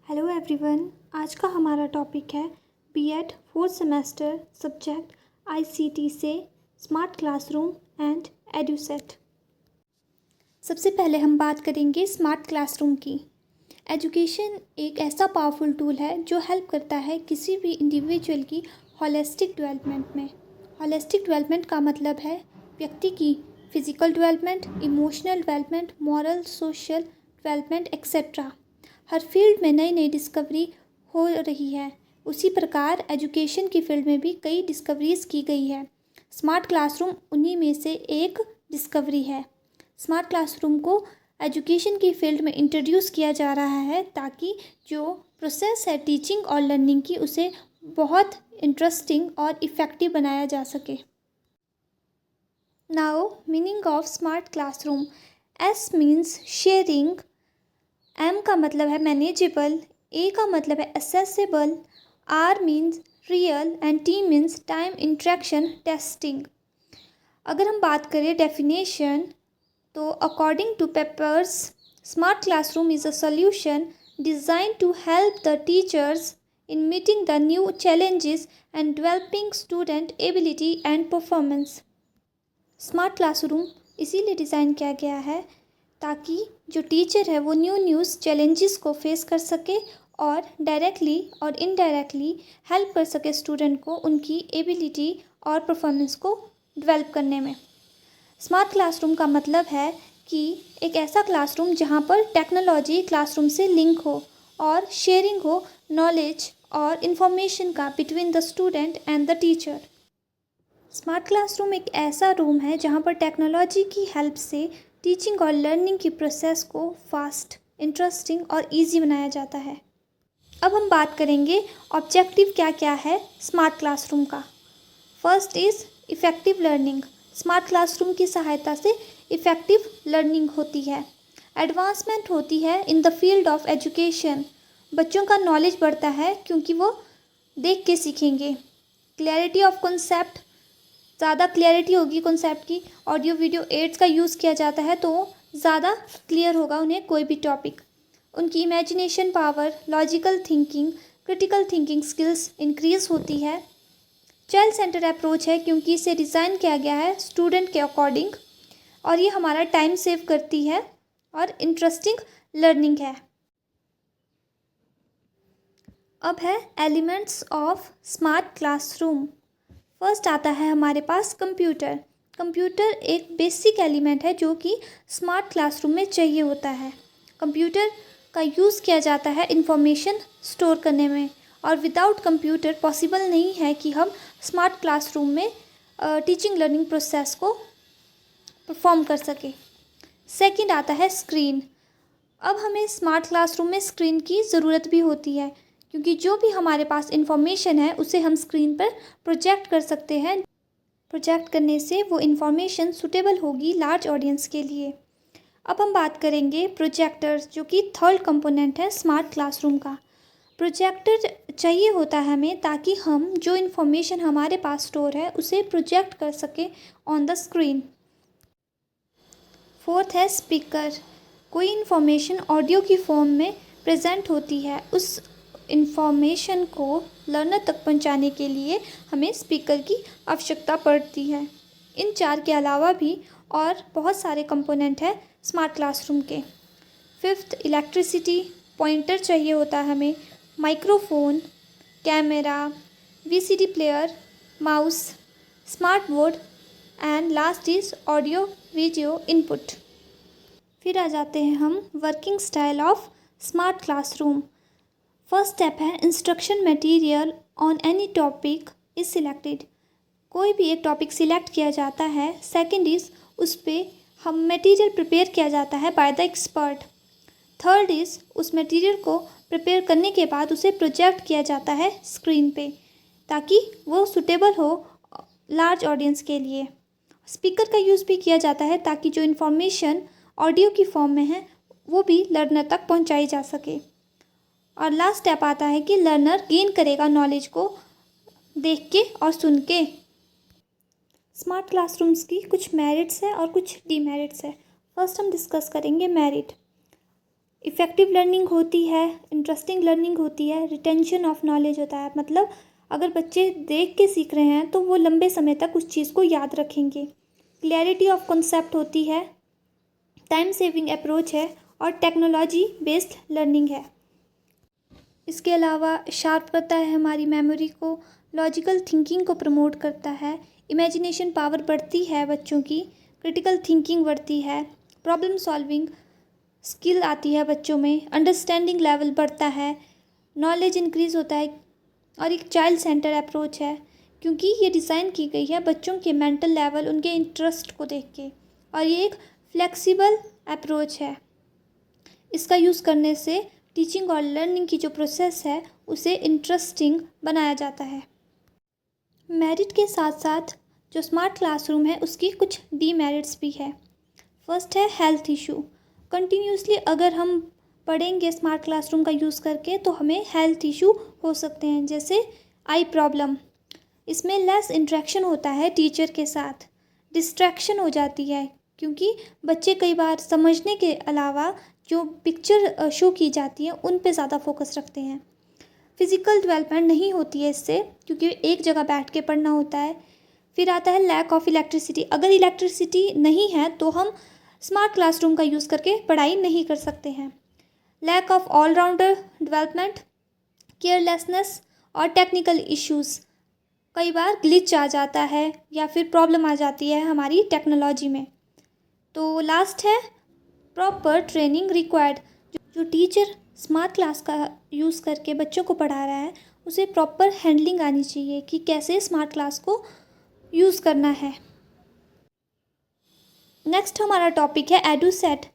Hello everyone. आज का हमारा टॉपिक है BEd fourth semester subject ICT से स्मार्ट क्लासरूम एंड एडुसेट। सबसे पहले हम बात करेंगे स्मार्ट क्लासरूम की। एजुकेशन एक ऐसा पावरफुल टूल है जो हेल्प करता है किसी भी इंडिविजुअल की होलिस्टिक डेवलपमेंट में। होलिस्टिक डेवलपमेंट का मतलब है व्यक्ति की physical development, emotional development, moral, social development etcetera. हर फील्ड में नई नई डिस्कवरी हो रही है। उसी प्रकार एजुकेशन की फील्ड में भी कई डिस्कवरीज की गई है। स्मार्ट क्लासरूम उन्हीं में से एक डिस्कवरी है। स्मार्ट क्लासरूम को एजुकेशन की फील्ड में इंट्रोड्यूस किया जा रहा है ताकि जो प्रोसेस है टीचिंग और लर्निंग की उसे बहुत इंटरेस्टिंग और इफ़ेक्टिव बनाया जा सके। Now meaning of smart classroom. S means sharing, M का मतलब है मैनेजेबल, ए का मतलब है accessible, R means real and T means time interaction testing. अगर हम बात करें डेफिनेशन तो according to papers smart classroom is a solution design to help the teachers in meeting the new challenges and developing student ability and performance. Smart classroom इसीलिए design किया गया है ताकि जो टीचर है वो न्यू चैलेंजेस को फेस कर सके और डायरेक्टली और इनडायरेक्टली हेल्प कर सके स्टूडेंट को उनकी एबिलिटी और परफॉर्मेंस को डेवलप करने में। स्मार्ट क्लासरूम का मतलब है कि एक ऐसा क्लासरूम जहाँ पर टेक्नोलॉजी क्लासरूम से लिंक हो और शेयरिंग हो नॉलेज और इन्फॉर्मेशन का between the student and the teacher. Smart classroom एक ऐसा रूम है जहाँ पर टेक्नोलॉजी की हेल्प से टीचिंग और लर्निंग की प्रोसेस को फास्ट, इंटरेस्टिंग और इजी बनाया जाता है। अब हम बात करेंगे ऑब्जेक्टिव क्या क्या है स्मार्ट क्लासरूम का। First is effective learning. Smart classroom की सहायता से इफ़ेक्टिव लर्निंग होती है, एडवांसमेंट होती है in the field of education. बच्चों का नॉलेज बढ़ता है क्योंकि वो देख के सीखेंगे। क्लैरिटी ऑफ कॉन्सेप्ट, ज़्यादा क्लैरिटी होगी कॉन्सेप्ट की। ऑडियो वीडियो एड्स का यूज़ किया जाता है तो ज़्यादा क्लियर होगा उन्हें कोई भी टॉपिक। उनकी imagination power, logical thinking, critical thinking skills increase होती है। चाइल्ड सेंटर अप्रोच है क्योंकि इसे डिज़ाइन किया गया है स्टूडेंट के अकॉर्डिंग और ये हमारा टाइम सेव करती है और इंटरेस्टिंग लर्निंग है। अब है elements of smart classroom. First आता है हमारे पास कंप्यूटर। कंप्यूटर एक बेसिक एलिमेंट है जो कि स्मार्ट क्लासरूम में चाहिए होता है। कंप्यूटर का यूज़ किया जाता है इंफॉर्मेशन स्टोर करने में और विदाउट कंप्यूटर पॉसिबल नहीं है कि हम स्मार्ट क्लासरूम में टीचिंग लर्निंग प्रोसेस को परफॉर्म कर सकें। सेकंड आता है स्क्रीन। अब हमें स्मार्ट क्लासरूम में स्क्रीन की ज़रूरत भी होती है क्योंकि जो भी हमारे पास इंफॉर्मेशन है उसे हम स्क्रीन पर प्रोजेक्ट कर सकते हैं। प्रोजेक्ट करने से वो इंफॉर्मेशन सूटेबल होगी लार्ज ऑडियंस के लिए। अब हम बात करेंगे प्रोजेक्टर्स, जो कि थर्ड कंपोनेंट है स्मार्ट क्लासरूम का। प्रोजेक्टर चाहिए होता है हमें ताकि हम जो इंफॉर्मेशन हमारे पास स्टोर है उसे प्रोजेक्ट कर सकें ऑन द स्क्रीन। फोर्थ है स्पीकर। कोई इंफॉर्मेशन ऑडियो की फॉर्म में प्रेजेंट होती है, उस इंफॉर्मेशन को लर्नर तक पहुंचाने के लिए हमें स्पीकर की आवश्यकता पड़ती है। इन चार के अलावा भी और बहुत सारे कंपोनेंट हैं स्मार्ट क्लासरूम के। फिफ्थ इलेक्ट्रिसिटी, पॉइंटर चाहिए होता है हमें, microphone, camera, VCD player, mouse, smart board and last is audio video input. फिर आ जाते हैं हम working style of smart classroom. First step है instruction material on any topic is selected. कोई भी एक टॉपिक सिलेक्ट किया जाता है। सेकंड इज़ उस पर हम मटेरियल प्रिपेयर किया जाता है by the expert. Third is उस मटेरियल को प्रिपेयर करने के बाद उसे प्रोजेक्ट किया जाता है स्क्रीन पे ताकि वो सूटेबल हो लार्ज ऑडियंस के लिए। स्पीकर का यूज़ भी किया जाता है ताकि जो इन्फॉर्मेशन ऑडियो की फॉर्म में है वो भी लर्नर तक पहुंचाई जा सके। और लास्ट स्टेप आता है कि लर्नर गेन करेगा नॉलेज को देख के और सुन के। स्मार्ट क्लासरूम्स की कुछ मेरिट्स हैं और कुछ डीमेरिट्स है। फर्स्ट हम डिस्कस करेंगे मेरिट। इफ़ेक्टिव लर्निंग होती है, इंटरेस्टिंग लर्निंग होती है, रिटेंशन ऑफ नॉलेज होता है, मतलब अगर बच्चे देख के सीख रहे हैं तो वो लंबे समय तक उस चीज़ को याद रखेंगे। क्लैरिटी ऑफ कॉन्सेप्ट होती है, टाइम सेविंग अप्रोच है और टेक्नोलॉजी बेस्ड लर्निंग है। इसके अलावा शार्प करता है हमारी मेमोरी को, लॉजिकल थिंकिंग को प्रमोट करता है, इमेजिनेशन पावर बढ़ती है बच्चों की, क्रिटिकल थिंकिंग बढ़ती है, प्रॉब्लम सॉल्विंग स्किल आती है बच्चों में, अंडरस्टैंडिंग लेवल बढ़ता है, नॉलेज इंक्रीज होता है और एक चाइल्ड सेंटर अप्रोच है क्योंकि ये डिज़ाइन की गई है बच्चों के मेंटल लेवल, उनके इंटरेस्ट को देख के, और ये एक फ्लेक्सिबल अप्रोच है। इसका यूज़ करने से टीचिंग और लर्निंग की जो प्रोसेस है उसे इंटरेस्टिंग बनाया जाता है। मेरिट के साथ साथ जो स्मार्ट क्लासरूम है उसकी कुछ डीमेरिट्स भी है। फर्स्ट है हेल्थ इशू। कंटिन्यूसली अगर हम पढ़ेंगे स्मार्ट क्लासरूम का यूज़ करके तो हमें हेल्थ इशू हो सकते हैं, जैसे आई प्रॉब्लम। इसमें लेस इंटरेक्शन होता है टीचर के साथ, डिस्ट्रैक्शन हो जाती है क्योंकि बच्चे कई बार समझने के अलावा जो पिक्चर शो की जाती है उन पे ज़्यादा फोकस रखते हैं। फिज़िकल डेवलपमेंट नहीं होती है इससे क्योंकि एक जगह बैठ के पढ़ना होता है। फिर आता है लैक ऑफ इलेक्ट्रिसिटी। अगर इलेक्ट्रिसिटी नहीं है तो हम स्मार्ट क्लासरूम का यूज़ करके पढ़ाई नहीं कर सकते हैं। Lack of all rounder development, carelessness और टेक्निकल इश्यूज़। कई बार ग्लिच आ जाता है या फिर प्रॉब्लम आ जाती है हमारी टेक्नोलॉजी में। तो लास्ट है प्रॉपर ट्रेनिंग रिक्वायर्ड। जो टीचर स्मार्ट क्लास का यूज़ करके बच्चों को पढ़ा रहा है उसे प्रॉपर हैंडलिंग आनी चाहिए कि कैसे स्मार्ट क्लास को यूज़ करना है। नेक्स्ट हमारा टॉपिक है एडुसेट।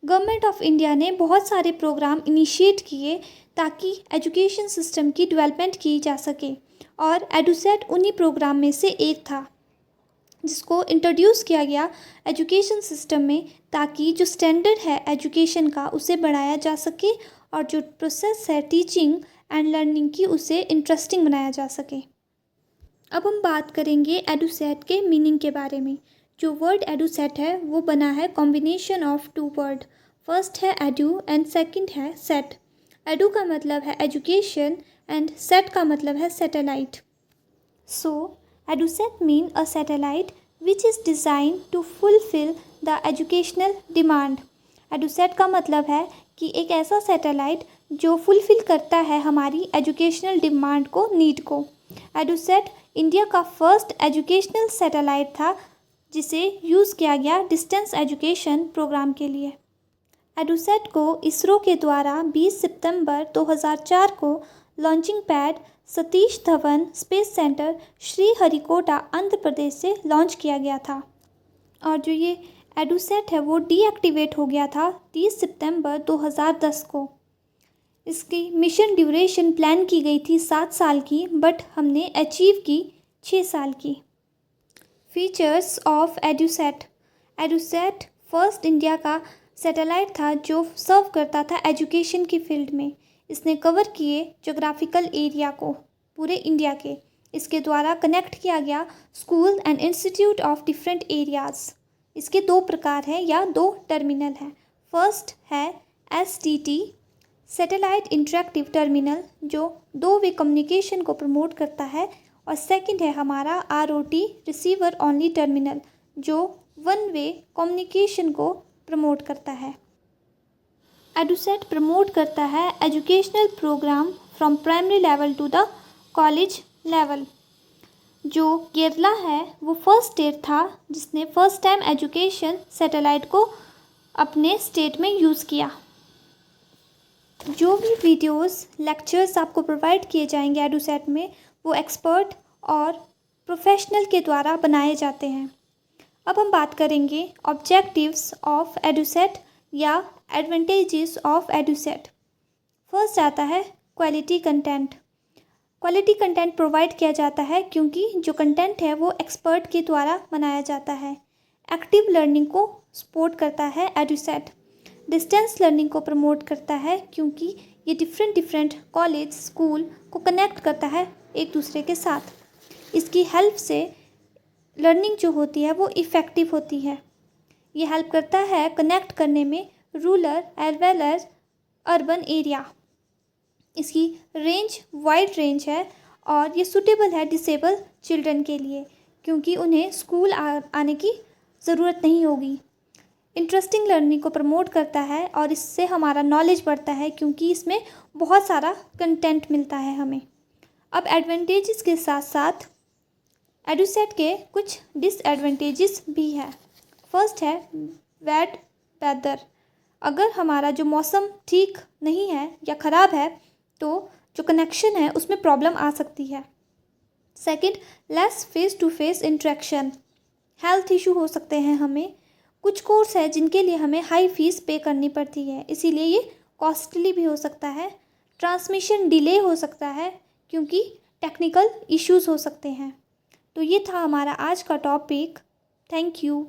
गवर्नमेंट ऑफ इंडिया ने बहुत सारे प्रोग्राम इनिशिएट किए ताकि एजुकेशन सिस्टम की डेवलपमेंट की जा सके और एडुसेट उन्हीं प्रोग्राम में से एक था जिसको इंट्रोड्यूस किया गया एजुकेशन सिस्टम में ताकि जो स्टैंडर्ड है एजुकेशन का उसे बढ़ाया जा सके और जो प्रोसेस है टीचिंग एंड लर्निंग की उसे इंटरेस्टिंग बनाया जा सके। अब हम बात करेंगे एडुसेट के मीनिंग के बारे में। जो वर्ड एडुसेट है वो बना है combination of two word. First है एडू एंड सेकंड है सेट। एडू का मतलब है एजुकेशन एंड सेट का मतलब है satellite. So EDUSAT mean a satellite which is design to fulfil the educational demand. EDUSAT का मतलब है कि एक ऐसा सैटेलाइट जो फुलफिल करता है हमारी एजुकेशनल डिमांड को, नीड को। एडुसेट इंडिया का फर्स्ट एजुकेशनल सैटेलाइट था जिसे यूज़ किया गया डिस्टेंस एजुकेशन प्रोग्राम के लिए। एडुसेट को इसरो के द्वारा 20 सितंबर 2004 को launching pad Satish Dhawan space centre Sriharikota Andhra Pradesh से लॉन्च किया गया था और जो ये एडुसेट है वो डीएक्टिवेट हो गया था 30 सितंबर 2010 को। इसकी मिशन ड्यूरेशन प्लान की गई थी 7 साल की, बट हमने अचीव की 6 साल की। Features of EDUSAT. EDUSAT first India का सैटेलाइट था जो सर्व करता था एजुकेशन की फील्ड में। इसने कवर किए जोग्राफिकल एरिया को पूरे इंडिया के। इसके द्वारा कनेक्ट किया गया school and institute of different areas. इसके 2 प्रकार हैं या 2 टर्मिनल हैं। फर्स्ट है STT सैटेलाइट इंटरेक्टिव टर्मिनल जो 2 वे कम्युनिकेशन को प्रमोट करता है, और सेकंड है हमारा ROT रिसीवर ओनली टर्मिनल जो 1 वे कम्युनिकेशन को प्रमोट करता है। एडुसेट प्रमोट करता है educational program from primary level to the college level. जो केरला है वो फर्स्ट स्टेट था जिसने फर्स्ट टाइम एजुकेशन सैटेलाइट को अपने स्टेट में यूज़ किया। जो भी वीडियोस लेक्चर्स आपको प्रोवाइड किए जाएंगे एडुसेट में वो एक्सपर्ट और प्रोफेशनल के द्वारा बनाए जाते हैं। अब हम बात करेंगे ऑब्जेक्टिव्स ऑफ एडुसेट या एडवांटेजेस ऑफ एडुसेट। फर्स्ट आता है quality content. Quality content provide किया जाता है क्योंकि जो कंटेंट है वो एक्सपर्ट के द्वारा बनाया जाता है। एक्टिव लर्निंग को सपोर्ट करता है एडुसेट। डिस्टेंस लर्निंग को प्रमोट करता है क्योंकि ये डिफरेंट कॉलेज स्कूल को कनेक्ट करता है एक दूसरे के साथ। इसकी हेल्प से लर्निंग जो होती है वो इफ़ेक्टिव होती है। ये हेल्प करता है कनेक्ट करने में rural as well as urban area. इसकी रेंज वाइड रेंज है और ये सूटेबल है डिसेबल चिल्ड्रन के लिए, क्योंकि उन्हें स्कूल आने की ज़रूरत नहीं होगी। इंटरेस्टिंग लर्निंग को प्रमोट करता है और इससे हमारा नॉलेज बढ़ता है, क्योंकि इसमें बहुत सारा कंटेंट मिलता है हमें। अब एडवांटेजेस के साथ साथ एडुसेट के कुछ डिसएडवांटेजेस भी है। फर्स्ट है बैड वेदर। अगर हमारा जो मौसम ठीक नहीं है या ख़राब है तो जो कनेक्शन है उसमें प्रॉब्लम आ सकती है। Second, less face to face interaction. Health issue हो सकते हैं हमें। कुछ कोर्स है जिनके लिए हमें हाई फीस पे करनी पड़ती है, इसीलिए ये कॉस्टली भी हो सकता है। ट्रांसमिशन डिले हो सकता है क्योंकि टेक्निकल इश्यूज हो सकते हैं। तो ये था हमारा आज का टॉपिक। Thank you.